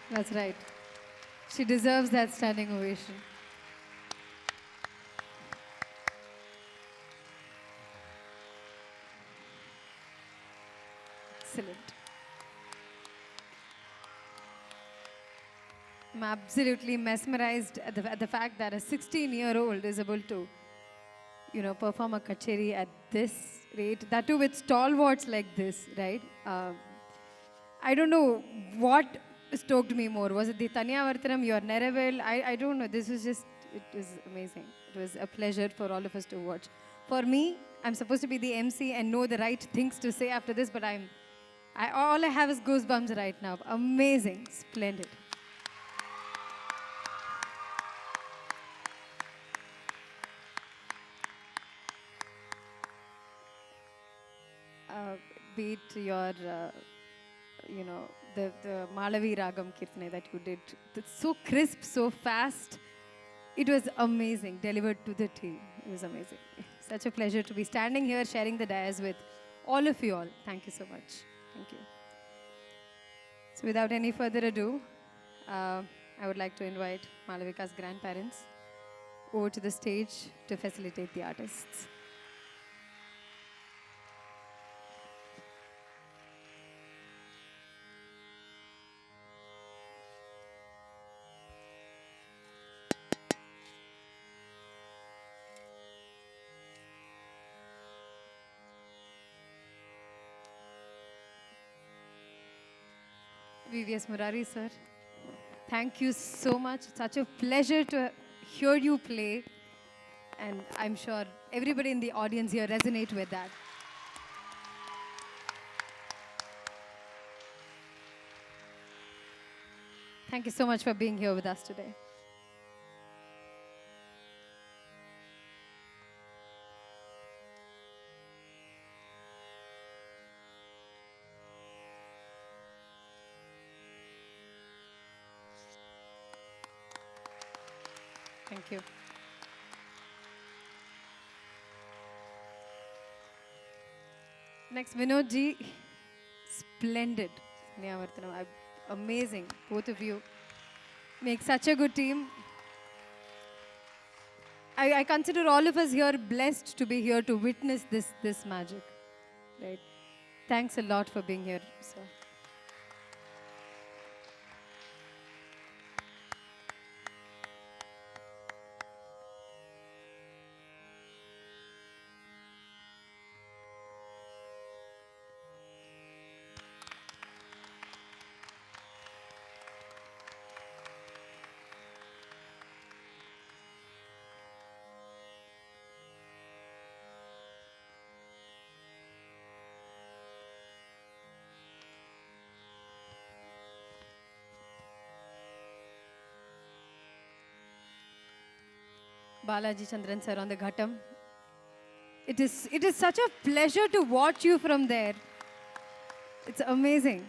That's right. She deserves that standing ovation. Excellent. I'm absolutely mesmerized at the fact that a 16-year-old is able to, perform a kacheri at this rate. That too with stalwarts like this, right? I don't know what stoked me more? Was it the Tanyavartanam, your Neravel? I don't know. This was just, it was amazing. It was a pleasure for all of us to watch. For me, I'm supposed to be the MC and know the right things to say after this, but all I have is goosebumps right now. Amazing. Splendid. Be it your, the Malavi Ragam Kirtane that you did. It's so crisp, so fast. It was amazing, delivered to the T. It was amazing. Such a pleasure to be standing here, sharing the dais with all of you all. Thank you so much. Thank you. So without any further ado, I would like to invite Malavika's grandparents over to the stage to facilitate the artists. VVS Murari, sir. Thank you so much. Such a pleasure to hear you play. And I'm sure everybody in the audience here resonate with that. Thank you so much for being here with us today. Thank you. Next, Vinod ji. Splendid. Amazing. Both of you make such a good team. I consider all of us here blessed to be here to witness this magic. Right? Thanks a lot for being here, sir. Balaji Chandran sir on the Ghatam. It is such a pleasure to watch you from there. It's amazing.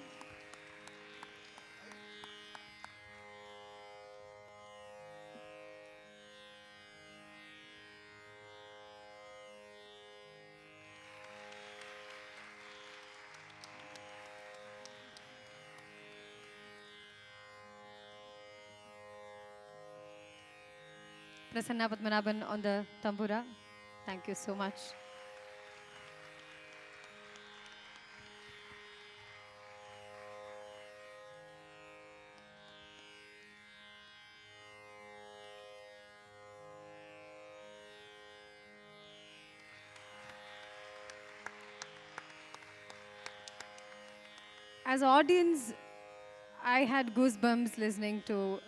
Prasanna Padmanabhan on the Tanpura. Thank you so much. As audience, I had goosebumps listening to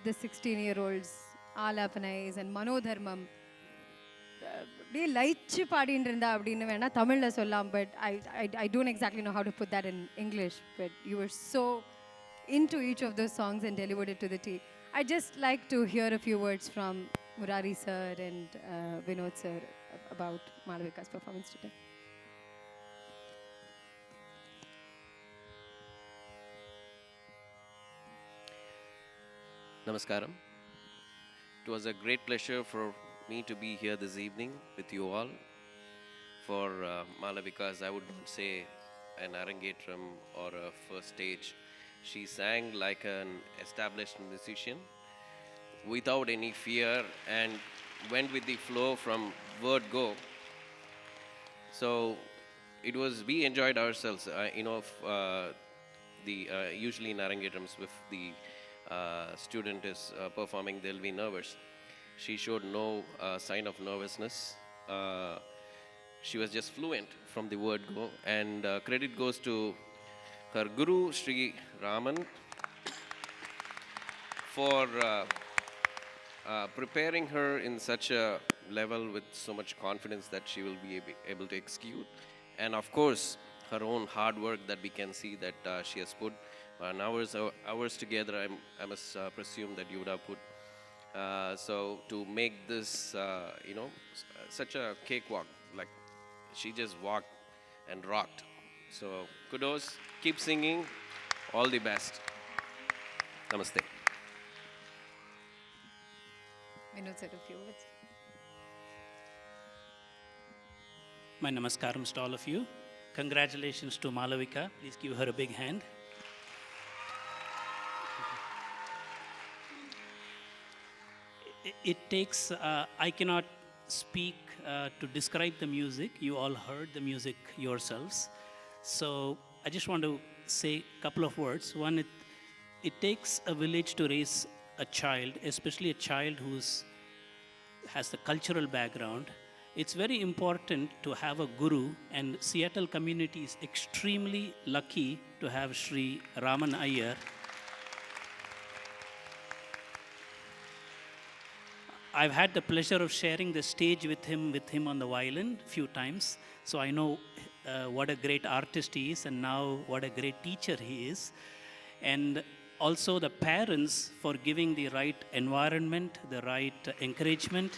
the 16-year-olds Alapanais and Manodharmam. Laichu paadindirundha appadinu vena Tamilla sollam, but I don't exactly know how to put that in English, but you were so into each of those songs and delivered it to the T. I'd just like to hear a few words from Murari sir and Vinod sir about Malavika's performance today. Namaskaram. It was a great pleasure for me to be here this evening with you all for Malavika's, I would not say an arangetram or a first stage. She sang like an established musician without any fear and went with the flow from word go. So it was, we enjoyed ourselves. Usually in arangetrams, if the student is performing, they'll be nervous. She showed no sign of nervousness. She was just fluent from the word go, and credit goes to her guru, Sri Raman, for preparing her in such a level with so much confidence that she will be able to execute. And of course, her own hard work that we can see that she has put hours together. I must presume that you would have put. So to make this, such a cakewalk, like she just walked and rocked. So kudos, keep singing, all the best. Namaste. Vinod said a few words. My namaskarams to all of you. Congratulations to Malavika. Please give her a big hand. It takes, I cannot speak to describe the music. You all heard the music yourselves. So I just want to say a couple of words. One, it takes a village to raise a child, especially a child who has the cultural background. It's very important to have a guru, and Seattle community is extremely lucky to have Sri Raman Iyer. I've had the pleasure of sharing the stage with him on the violin a few times, so I know what a great artist he is, and now what a great teacher he is. And also the parents for giving the right environment, the right encouragement.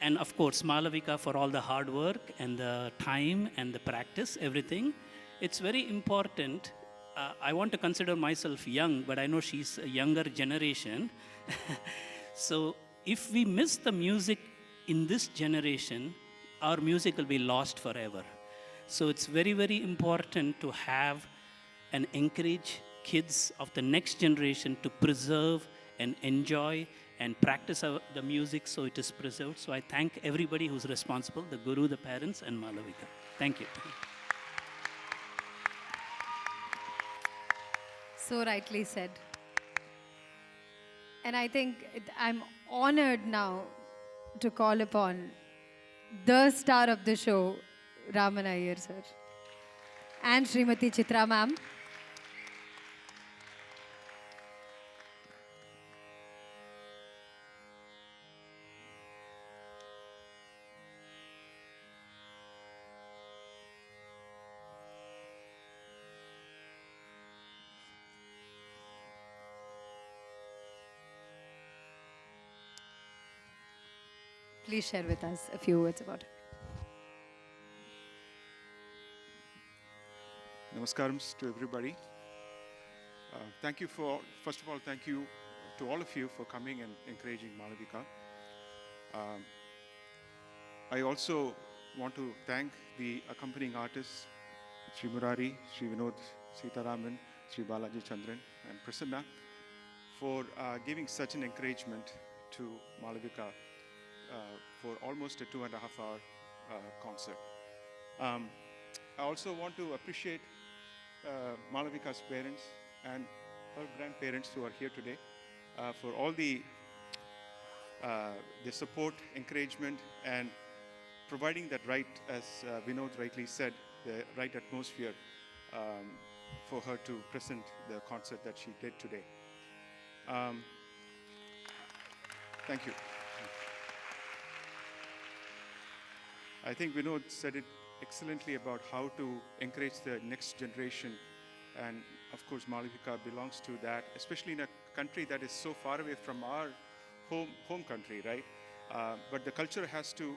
And of course, Malavika for all the hard work and the time and the practice, everything. It's very important. I want to consider myself young, but I know she's a younger generation. So if we miss the music in this generation, our music will be lost forever. So it's very, very important to have and encourage kids of the next generation to preserve and enjoy and practice the music so it is preserved. So I thank everybody who's responsible, the guru, the parents, and Malavika. Thank you. So rightly said. And I think I'm honored now to call upon the star of the show, Raman Iyer sir, and Srimati Chitra ma'am. Please share with us a few words about it. Namaskarams to everybody. Thank you first of all, thank you to all of you for coming and encouraging Malavika. I also want to thank the accompanying artists, Sri Murari, Sri Vinod, Seetharaman, Sri Balaji, Chandran, and Prasanna, for giving such an encouragement to Malavika for almost a 2.5-hour concert. I also want to appreciate Malavika's parents and her grandparents who are here today for all the support, encouragement, and providing that right, as Vinod rightly said, the right atmosphere for her to present the concert that she did today. Thank you. I think Vinod said it excellently about how to encourage the next generation, and of course Malavika belongs to that, especially in a country that is so far away from our home country, right? But the culture has to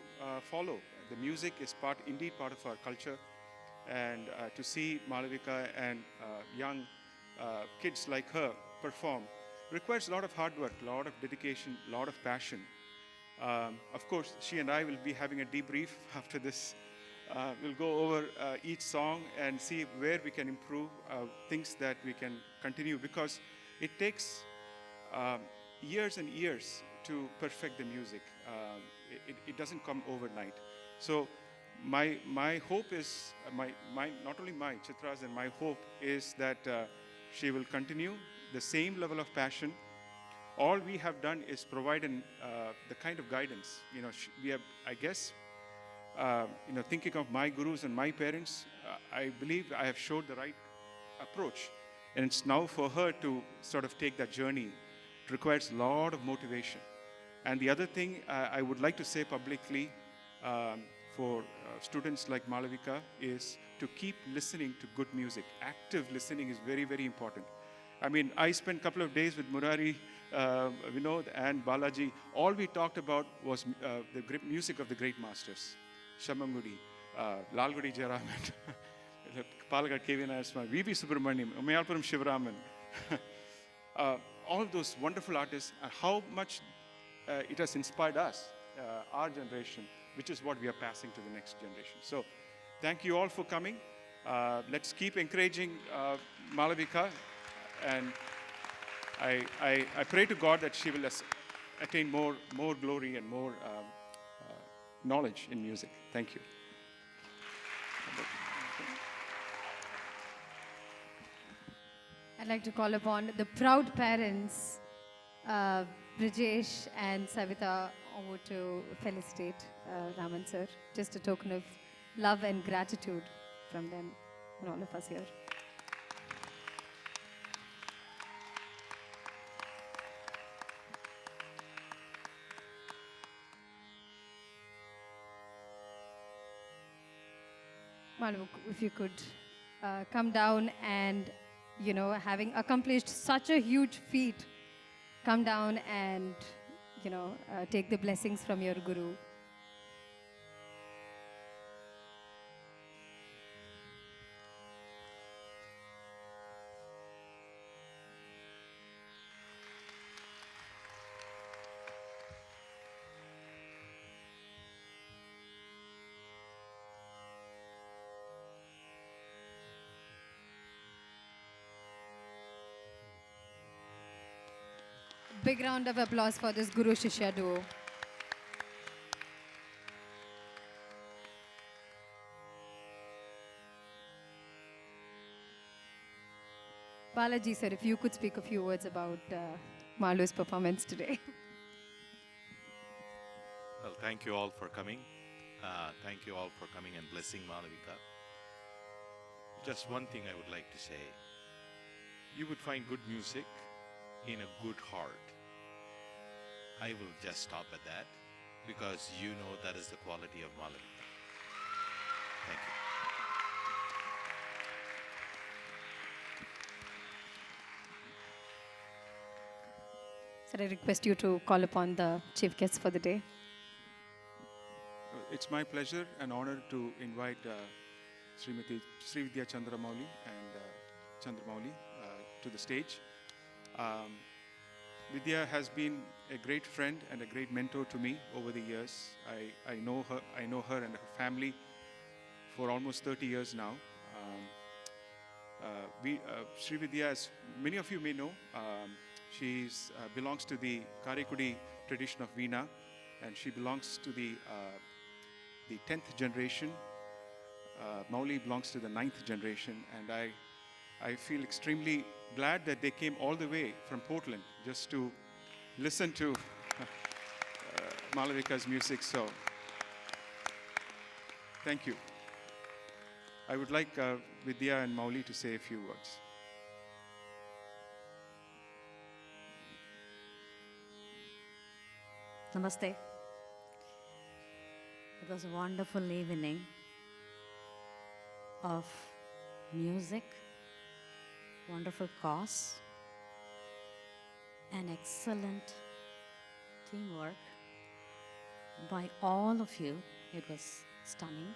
follow. The music is indeed part of our culture, and to see Malavika and young kids like her perform requires a lot of hard work, a lot of dedication, a lot of passion. Of course, she and I will be having a debrief after this. We'll go over each song and see where we can improve, things that we can continue, because it takes years and years to perfect the music. It doesn't come overnight. So my hope is, not only my, Chitra's, and my hope is that she will continue the same level of passion. All we have done is provide the kind of guidance. You know, we have, I guess, thinking of my gurus and my parents, I believe I have showed the right approach. And it's now for her to sort of take that journey. It requires a lot of motivation. And the other thing I would like to say publicly for students like Malavika is to keep listening to good music. Active listening is very, very important. I mean, I spent a couple of days with Murari, Vinod, and Balaji. All we talked about was the great music of the great masters. Shamangudi, Lalgudi Jaraman, Palagad K.V. Nayasma, V.B. Subramaniam, Umayalpuram Shivaraman. All those wonderful artists, and how much it has inspired us, our generation, which is what we are passing to the next generation. So, thank you all for coming. Let's keep encouraging Malavika, and I pray to God that she will attain more glory and more knowledge in music. Thank you. I'd like to call upon the proud parents, Brijesh and Savita, over to felicitate Raman sir. Just a token of love and gratitude from them and all of us here. Malu, if you could come down and, having accomplished such a huge feat, come down and, take the blessings from your guru. Big round of applause for this Guru Shishya duo. Balaji sir, if you could speak a few words about Malu's performance today. Well, thank you all for coming. Thank you all for coming and blessing Malavika. Just one thing I would like to say. You would find good music in a good heart. I will just stop at that because you know that is the quality of Malavika. Thank you. Sir, I request you to call upon the chief guests for the day. It's my pleasure and honor to invite Srimati Srividya Chandramouli and Chandramouli to the stage. Vidya has been a great friend and a great mentor to me over the years. I know her and her family for almost 30 years now. Srividya, as many of you may know, she belongs to the Karikudi tradition of Veena, and she belongs to the 10th generation. Mauli belongs to the 9th generation, and I feel extremely glad that they came all the way from Portland just to listen to Malavika's music. So, thank you. I would like Vidya and Mauli to say a few words. Namaste. It was a wonderful evening of music, wonderful cause, and excellent teamwork by all of you. It was stunning.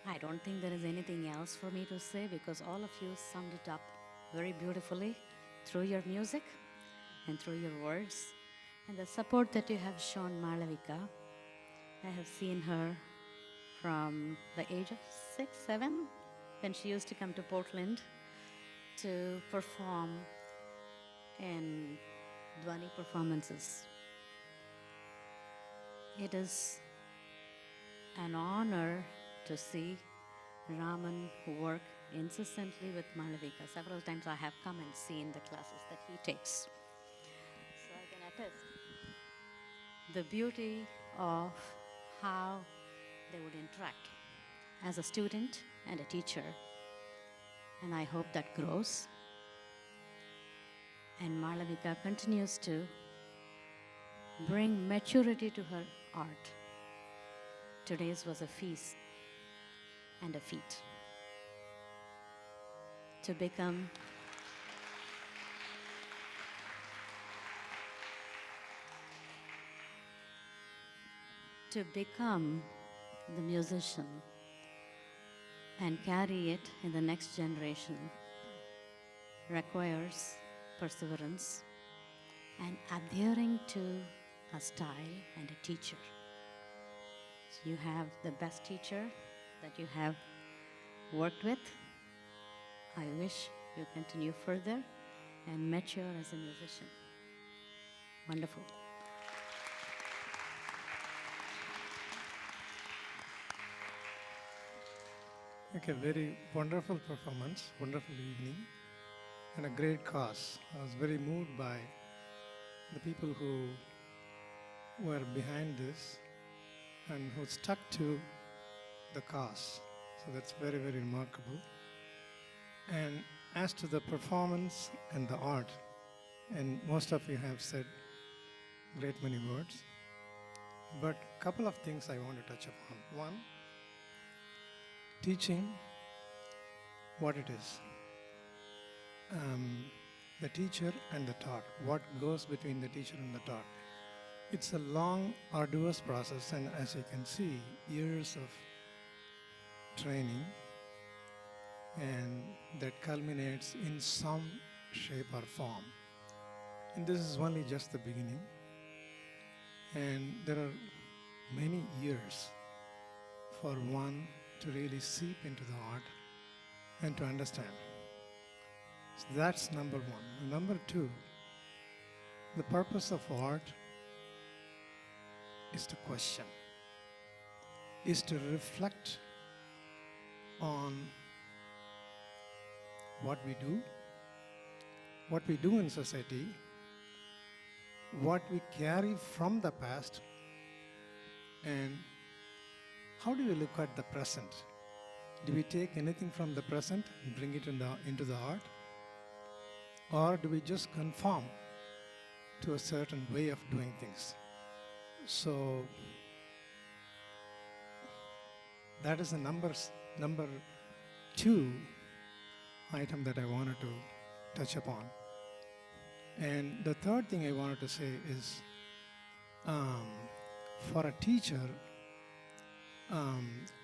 I don't think there is anything else for me to say because all of you summed it up very beautifully through your music and through your words and the support that you have shown Malavika. I have seen her from the age of 6, 7, when she used to come to Portland to perform in Dhwani performances. It is an honor to see Raman work incessantly with Malavika. Several times I have come and seen the classes that he takes. So I can attest. the beauty of how they would interact as a student and a teacher. And I hope that grows. And Malavika continues to bring maturity to her art. Today's was a feast and a feat. To become the musician and carry it in the next generation requires perseverance and adhering to a style and a teacher. So you have the best teacher that you have worked with. I wish you continue further and mature as a musician. Wonderful. Okay, very wonderful performance, wonderful evening, and a great cause. I was very moved by the people who were behind this and who stuck to the cause. So that's very, very remarkable. And as to the performance and the art, and most of you have said great many words, but a couple of things I want to touch upon. One, teaching, what it is. The teacher and the taught, what goes between the teacher and the taught. It's a long, arduous process, and as you can see, years of training, and that culminates in some shape or form. And this is only just the beginning. And there are many years for one to really seep into the art and to understand. So that's number one. Number two, the purpose of art is to question, is to reflect on what we do in society, what we carry from the past, and how do we look at the present? Do we take anything from the present and bring it into the art? Or do we just conform to a certain way of doing things? So that is the number two item that I wanted to touch upon. And the third thing I wanted to say is, for a teacher,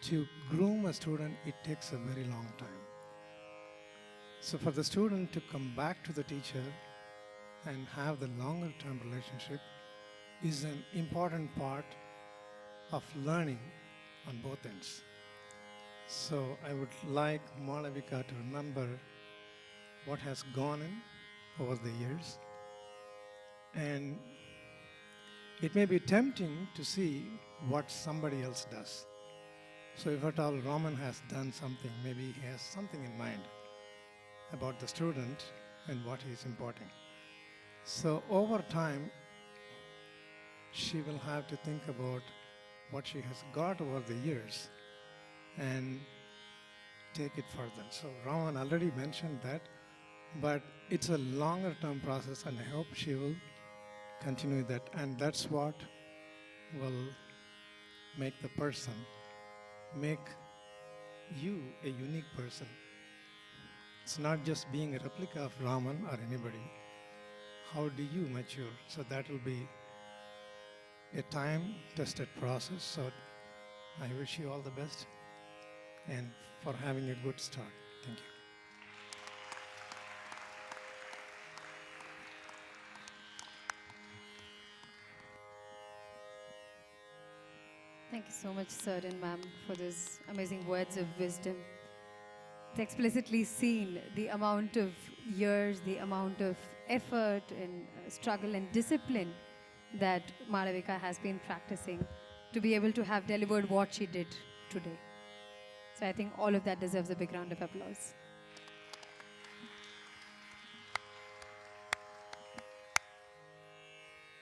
to groom a student, it takes a very long time. So for the student to come back to the teacher and have the longer term relationship is an important part of learning on both ends. So I would like Malavika to remember what has gone in over the years. And it may be tempting to see what somebody else does. So if at all Raman has done something, maybe he has something in mind about the student and what he is imparting. So over time, she will have to think about what she has got over the years and take it further. So Raman already mentioned that, but it's a longer term process, and I hope she will continue that. And that's what will make the person, make you a unique person. It's not just being a replica of Raman or anybody. How do you mature? So that will be a time-tested process. So I wish you all the best and for having a good start. Thank you. Thank you so much, sir and ma'am, for those amazing words of wisdom. It's explicitly seen the amount of years, the amount of effort and struggle and discipline that Malavika has been practicing to be able to have delivered what she did today. So I think all of that deserves a big round of applause.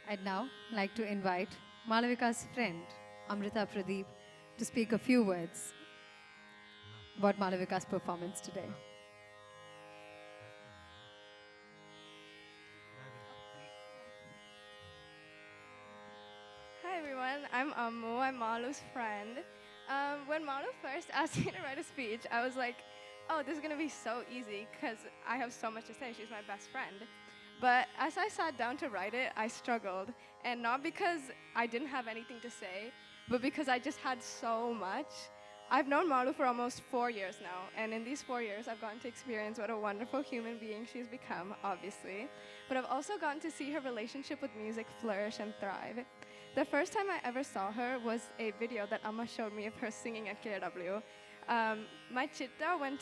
I'd now like to invite Malavika's friend, Amrita Pradeep, to speak a few words about Malavika's performance today. Hi everyone, I'm Ammu. I'm Malu's friend. When Malu first asked me to write a speech, I was like, oh, this is going to be so easy because I have so much to say. She's my best friend. But as I sat down to write it, I struggled. And not because I didn't have anything to say, but because I just had so much. I've known Malu for almost 4 years now. And in these 4 years, I've gotten to experience what a wonderful human being she's become, obviously. But I've also gotten to see her relationship with music flourish and thrive. The first time I ever saw her was a video that Amma showed me of her singing at KW. My chitta went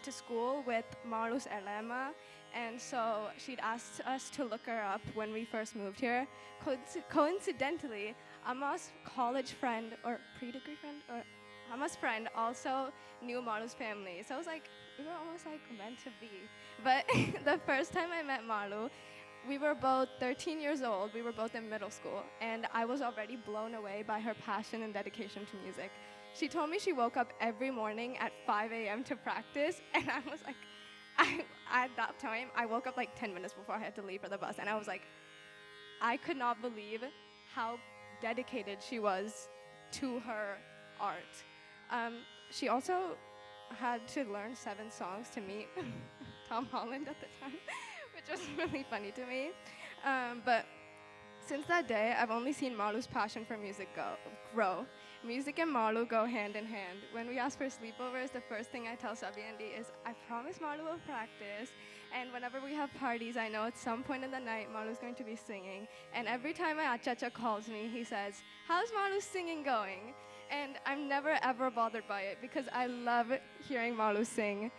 to school with Malu's Elema, and so she'd asked us to look her up when we first moved here. Coincidentally, Amma's college friend, or pre-degree friend, or Amma's friend also knew Malu's family. So I was like, we were almost like meant to be. But the first time I met Malu, we were both 13 years old. We were both in middle school, and I was already blown away by her passion and dedication to music. She told me she woke up every morning at 5 a.m. to practice, and I was like, at that time, I woke up like 10 minutes before I had to leave for the bus, and I was like, I could not believe how dedicated she was to her art. She also had to learn 7 songs to meet Tom Holland at the time, which was really funny to me. But since that day, I've only seen Malu's passion for music grow. Music and Malu go hand in hand. When we ask for sleepovers, the first thing I tell Sabi Andy is, I promise Malu will practice. And whenever we have parties, I know at some point in the night, Malu's going to be singing. And every time my achacha calls me, he says, how's Malu's singing going? And I'm never ever bothered by it because I love hearing Malu sing.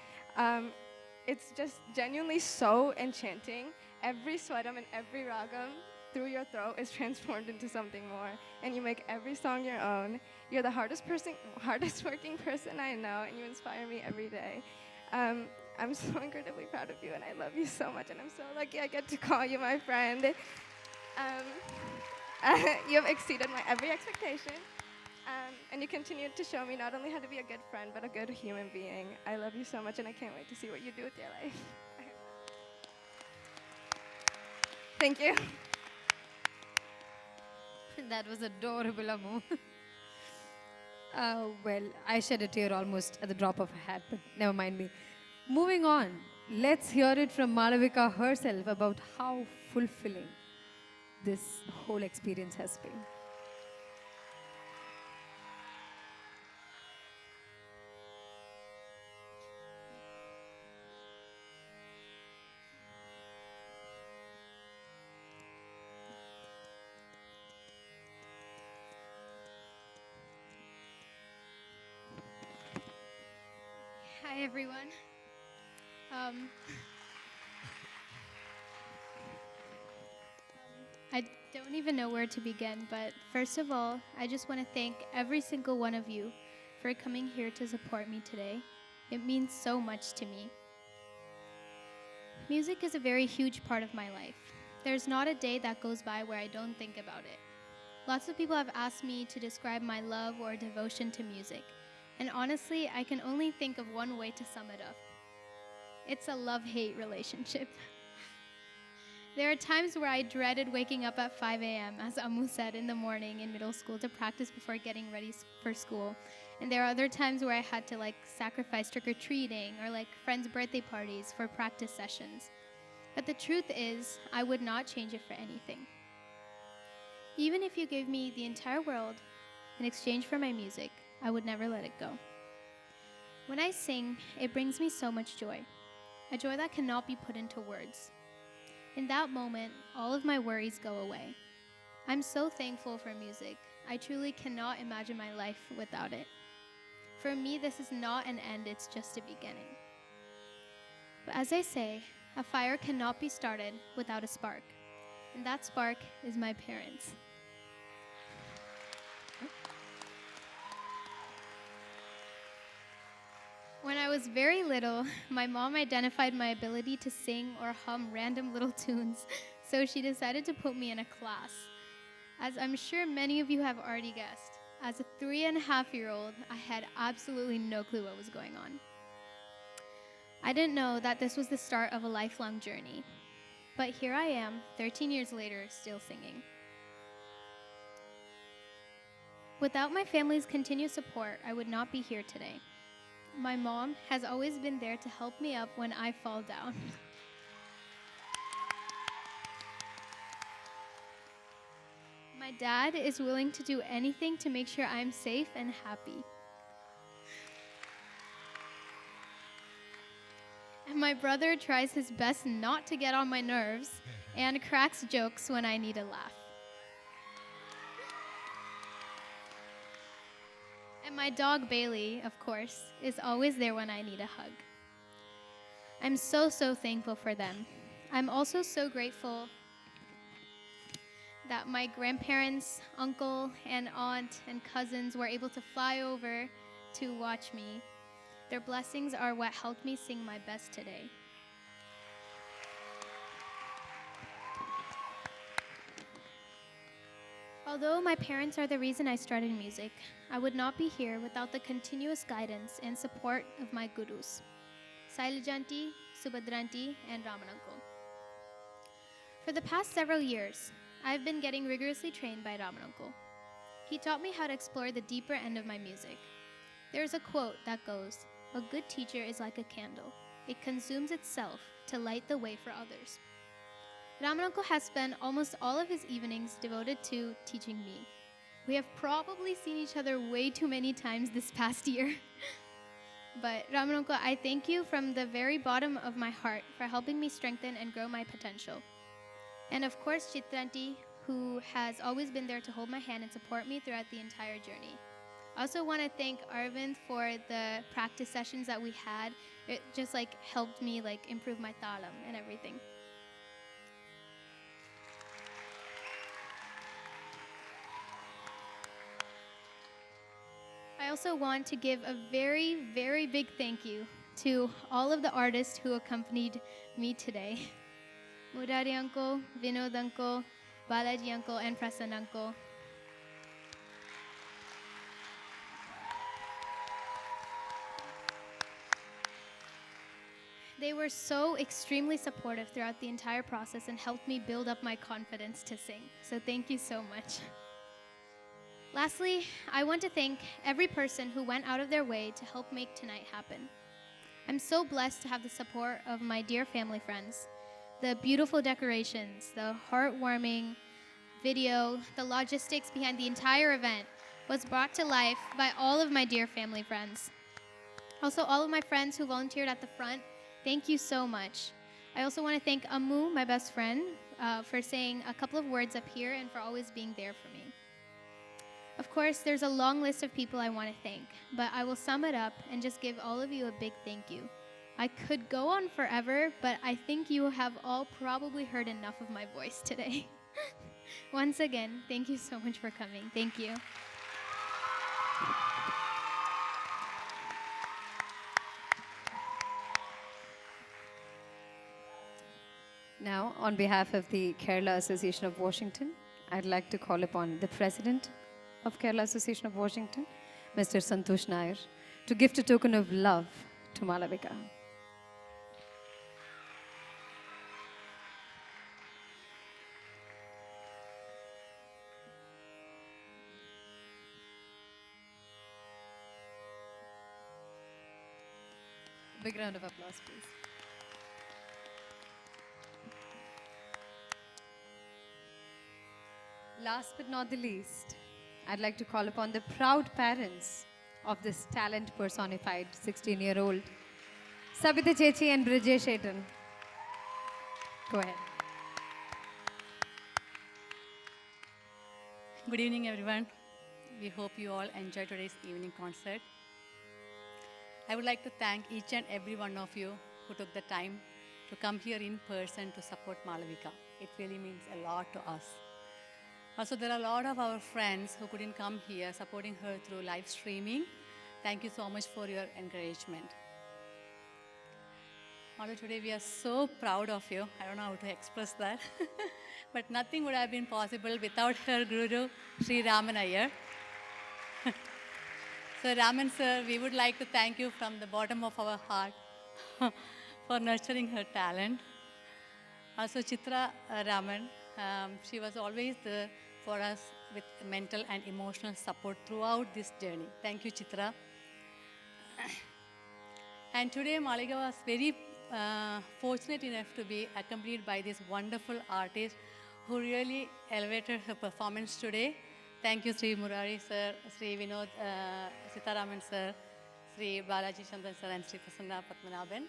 It's just genuinely so enchanting. Every swaram and every ragam through your throat is transformed into something more, and you make every song your own. You're the hardest working person I know, and you inspire me every day. I'm so incredibly proud of you, and I love you so much, and I'm so lucky I get to call you my friend. You have exceeded my every expectation. And you continue to show me not only how to be a good friend, but a good human being. I love you so much, and I can't wait to see what you do with your life. Thank you. That was adorable, Ammu. Well, I shed a tear almost at the drop of a hat, but never mind me. Moving on, let's hear it from Malavika herself about how fulfilling this whole experience has been. Hi, everyone. I don't even know where to begin, but first of all, I just want to thank every single one of you for coming here to support me today. It means so much to me. Music is a very huge part of my life. There's not a day that goes by where I don't think about it. Lots of people have asked me to describe my love or devotion to music. And honestly, I can only think of one way to sum it up. It's a love-hate relationship. There are times where I dreaded waking up at 5 a.m., as Ammu said, in the morning in middle school to practice before getting ready for school. And there are other times where I had to sacrifice trick-or-treating or friends' birthday parties for practice sessions. But the truth is, I would not change it for anything. Even if you gave me the entire world in exchange for my music, I would never let it go. When I sing, it brings me so much joy, a joy that cannot be put into words. In that moment, all of my worries go away. I'm so thankful for music. I truly cannot imagine my life without it. For me, this is not an end, it's just a beginning. But as I say, a fire cannot be started without a spark, and that spark is my parents. When I was very little, my mom identified my ability to sing or hum random little tunes, so she decided to put me in a class. As I'm sure many of you have already guessed, as a 3.5-year-old, I had absolutely no clue what was going on. I didn't know that this was the start of a lifelong journey. But here I am, 13 years later, still singing. Without my family's continued support, I would not be here today. My mom has always been there to help me up when I fall down. My dad is willing to do anything to make sure I'm safe and happy. And my brother tries his best not to get on my nerves and cracks jokes when I need a laugh. And my dog Bailey, of course, is always there when I need a hug. I'm so thankful for them. I'm also so grateful that my grandparents, uncle and aunt and cousins were able to fly over to watch me. Their blessings are what helped me sing my best today. Although my parents are the reason I started music, I would not be here without the continuous guidance and support of my gurus, Sailajanti, Subhadranti, and Raman uncle. For the past several years, I've been getting rigorously trained by Raman uncle. He taught me how to explore the deeper end of my music. There's a quote that goes, "A good teacher is like a candle. It consumes itself to light the way for others." Raman uncle has spent almost all of his evenings devoted to teaching me. We have probably seen each other way too many times this past year. But Raman uncle, I thank you from the very bottom of my heart for helping me strengthen and grow my potential. And of course, Chitranti, who has always been there to hold my hand and support me throughout the entire journey. I also want to thank Arvind for the practice sessions that we had. It just helped me improve my talam and everything. I also want to give a very big thank you to all of the artists who accompanied me today. Murari uncle, Vinod uncle, Balaji uncle, and Prasanna uncle. They were so extremely supportive throughout the entire process and helped me build up my confidence to sing. So thank you so much. Lastly, I want to thank every person who went out of their way to help make tonight happen. I'm so blessed to have the support of my dear family friends. The beautiful decorations, the heartwarming video, the logistics behind the entire event was brought to life by all of my dear family friends. Also, all of my friends who volunteered at the front, thank you so much. I also want to thank Amu, my best friend, for saying a couple of words up here and for always being there for me. Of course, there's a long list of people I want to thank, but I will sum it up and just give all of you a big thank you. I could go on forever, but I think you have all probably heard enough of my voice today. Once again, thank you so much for coming. Thank you. Now, on behalf of the Kerala Association of Washington, I'd like to call upon the President of Kerala Association of Washington, Mr. Santosh Nair, to gift a token of love to Malavika. Big round of applause, please. Last but not the least, I'd like to call upon the proud parents of this talent personified 16-year-old, Sabita Chechi and Brijesh Etan. Go ahead. Good evening, everyone. We hope you all enjoy today's evening concert. I would like to thank each and every one of you who took the time to come here in person to support Malavika. It really means a lot to us. Also, there are a lot of our friends who couldn't come here supporting her through live streaming. Thank you so much for your encouragement. Malu, today we are so proud of you. I don't know how to express that. but nothing would have been possible without her guru, Sri Raman Iyer. So Raman sir, we would like to thank you from the bottom of our heart for nurturing her talent. Also Chitra Raman, she was always there for us with mental and emotional support throughout this journey. Thank you, Chitra. And today Malavika was very fortunate enough to be accompanied by this wonderful artist who really elevated her performance today. Thank you, Sri Murari sir, Sri Vinod, Seetharaman sir, Sri Balaji, Chandran sir, and Sri Prasanna Padmanabhan.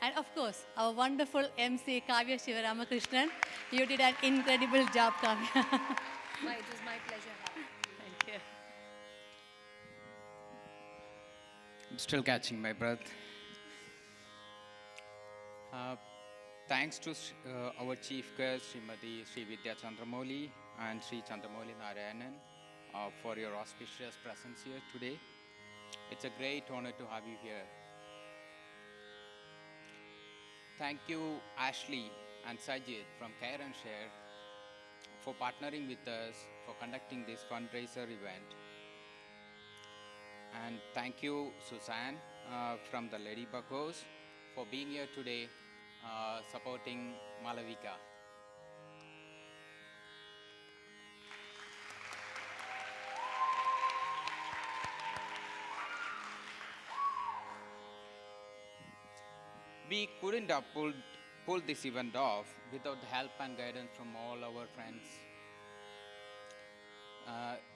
And of course, our wonderful MC, Kavya Shivaramakrishnan. You did an incredible job, Kavya. It was my pleasure. Thank you. I'm still catching my breath. Thanks to our chief guest, Srimati Sri Vidya Chandramoli and Sri Chandramoli Narayanan for your auspicious presence here today. It's a great honor to have you here. Thank you, Ashley and Sajid from Care and Share for partnering with us for conducting this fundraiser event. And thank you, Suzanne from the Lady Buckos for being here today supporting Malavika. We couldn't have pulled this event off without the help and guidance from all our friends.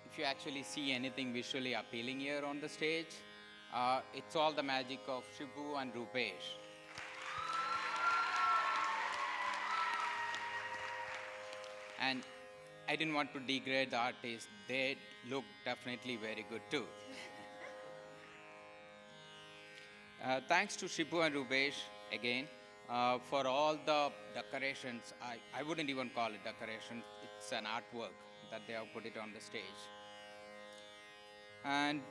If you actually see anything visually appealing here on the stage, it's all the magic of Shibu and Roopesh. And I didn't want to degrade the artists. They look definitely very good too. Thanks to Shibu and Roopesh again for all the decorations. I wouldn't even call it decoration. It's an artwork that they have put it on the stage. And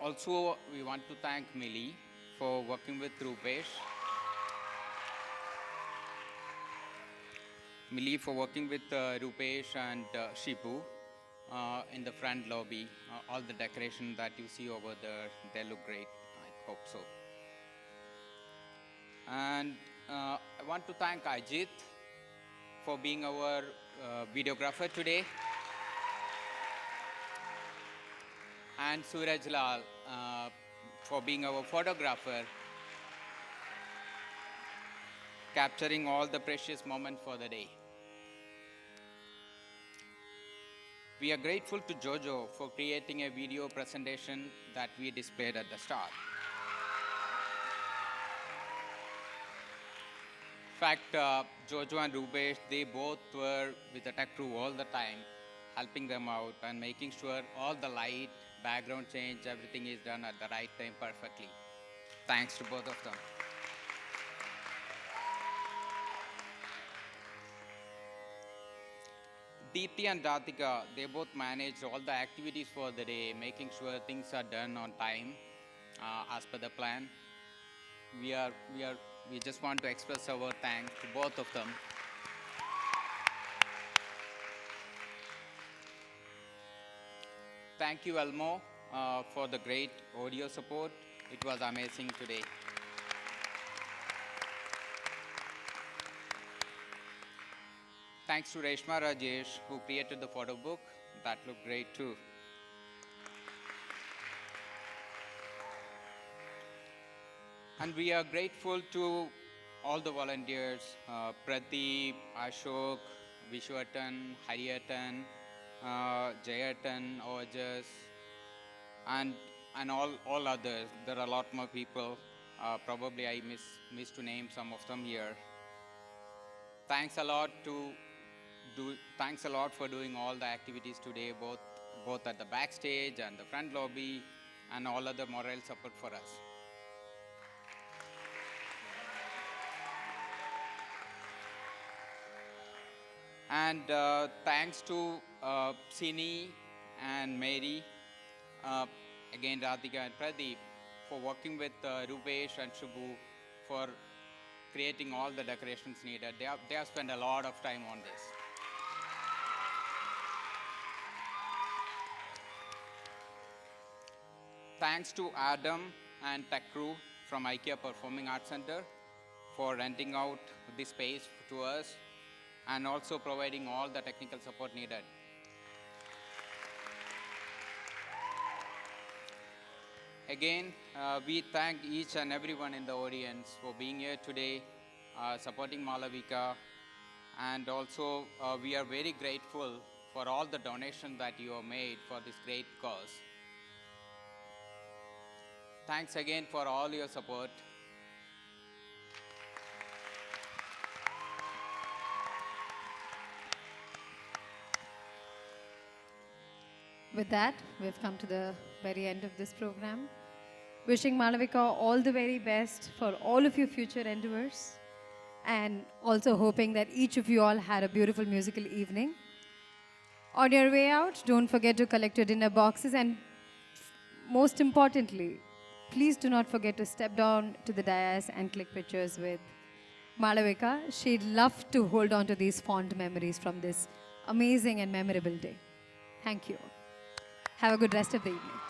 also we want to thank Millie for working with Roopesh. Millie for working with Roopesh and Shibu in the front lobby. All the decoration that you see over there, they look great. I hope so. And I want to thank Ajith for being our videographer today. And Suraj Lal for being our photographer, capturing all the precious moments for the day. We are grateful to Jojo for creating a video presentation that we displayed at the start. In fact, Jojo and Roopesh, they both were with the tech crew all the time, helping them out and making sure all the light, background change, everything is done at the right time perfectly. Thanks to both of them. Deepthi and Radhika, they both managed all the activities for the day, making sure things are done on time as per the plan. We just want to express our thanks to both of them. Thank you, Elmo, for the great audio support. It was amazing today. Thanks to Reshma Rajesh, who created the photo book. That looked great too. And we are grateful to all the volunteers, Pradeep, Ashok, Vishwatan, Hariyatan, Jayatan, Ojas, and all others. There are a lot more people. Probably I missed to name some of them here. Thanks a lot for doing all the activities today, both at the backstage and the front lobby, and all other moral support for us. And thanks to Sini and Mary, again Radhika and Pradeep, for working with Roopesh and Shibu for creating all the decorations needed. They have spent a lot of time on this. Thanks to Adam and tech crew from IKEA Performing Arts Center for renting out this space to us and also providing all the technical support needed. Again, we thank each and everyone in the audience for being here today, supporting Malavika, and also we are very grateful for all the donations that you have made for this great cause. Thanks again for all your support. With that, we've come to the very end of this program. Wishing Malavika all the very best for all of your future endeavors, and also hoping that each of you all had a beautiful musical evening. On your way out, don't forget to collect your dinner boxes, and most importantly, please do not forget to step down to the dais and click pictures with Malavika. She'd love to hold on to these fond memories from this amazing and memorable day. Thank you. Have a good rest of the evening.